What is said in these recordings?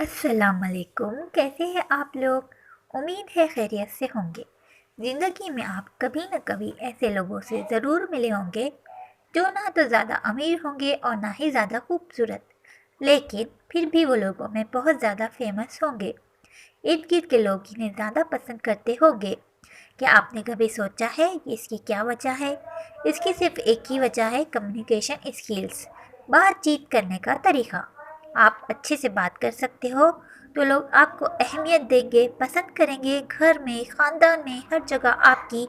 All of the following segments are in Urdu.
السلام علیکم، کیسے ہیں آپ لوگ؟ امید ہے خیریت سے ہوں گے۔ زندگی میں آپ کبھی نہ کبھی ایسے لوگوں سے ضرور ملے ہوں گے جو نہ تو زیادہ امیر ہوں گے اور نہ ہی زیادہ خوبصورت، لیکن پھر بھی وہ لوگوں میں بہت زیادہ فیمس ہوں گے۔ ارد گرد کے لوگ انہیں زیادہ پسند کرتے ہوں گے۔ کیا آپ نے کبھی سوچا ہے کہ اس کی کیا وجہ ہے؟ اس کی صرف ایک ہی وجہ ہے، کمیونیکیشن اسکلز، بات چیت کرنے کا طریقہ۔ آپ اچھے سے بات کر سکتے ہو تو لوگ آپ کو اہمیت دیں گے، پسند کریں گے، گھر میں، خاندان میں، ہر جگہ آپ کی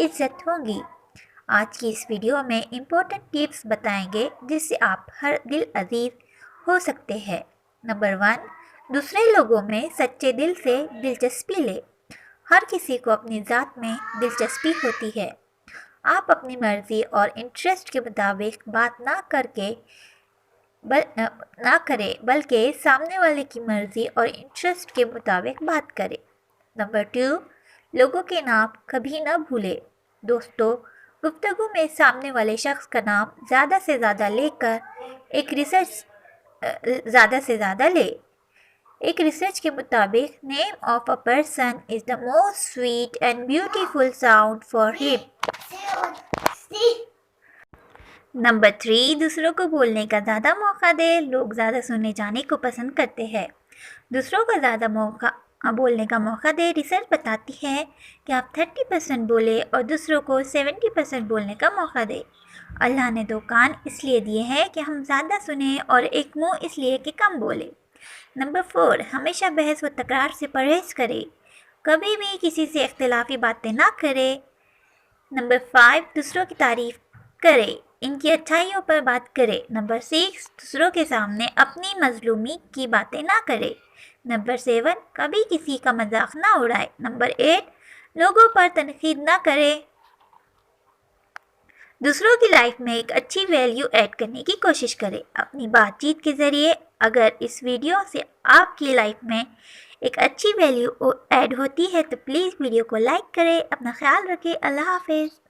عزت ہوگی۔ آج کی اس ویڈیو میں امپورٹنٹ ٹپس بتائیں گے جس سے آپ ہر دل عزیز ہو سکتے ہیں۔ نمبر 1، دوسرے لوگوں میں سچے دل سے دلچسپی لے۔ ہر کسی کو اپنی ذات میں دلچسپی ہوتی ہے۔ آپ اپنی مرضی اور انٹرسٹ کے مطابق بات نہ کرے بلکہ سامنے والے کی مرضی اور انٹرسٹ کے مطابق بات کرے۔ نمبر 2، لوگوں کے نام کبھی نہ بھولے۔ دوستو، گفتگو میں سامنے والے شخص کا نام زیادہ سے زیادہ لے۔ ایک ریسرچ کے مطابق name of a person is the most sweet and beautiful sound for him۔ Number 3، دوسروں کو بولنے کا زیادہ موقع دے۔ لوگ زیادہ سنے جانے کو پسند کرتے ہیں۔ دوسروں کو زیادہ بولنے کا موقع دے۔ ریسرچ بتاتی ہے کہ آپ 30% بولے اور دوسروں کو 70% بولنے کا موقع دے۔ اللہ نے 2 کان اس لیے دیے ہیں کہ ہم زیادہ سنیں اور ایک منہ اس لیے کہ کم بولے۔ نمبر 4، ہمیشہ بحث و تکرار سے پرہیز کرے۔ کبھی بھی کسی سے اختلافی باتیں نہ کرے۔ نمبر 5، دوسروں کی تعریف کرے، ان کی اچھائیوں پر بات کرے۔ نمبر 6، دوسروں کے سامنے اپنی مظلومی کی باتیں نہ کرے۔ نمبر 7، کبھی کسی کا مذاق نہ اڑائے۔ نمبر 8، لوگوں پر تنقید نہ کرے۔ دوسروں کی لائف میں ایک اچھی ویلیو ایڈ کرنے کی کوشش کرے اپنی بات چیت کے ذریعے۔ اگر اس ویڈیو سے آپ کی لائف میں ایک اچھی ویلیو ایڈ ہوتی ہے تو پلیز ویڈیو کو لائک کریں۔ اپنا خیال رکھیں۔ اللہ حافظ۔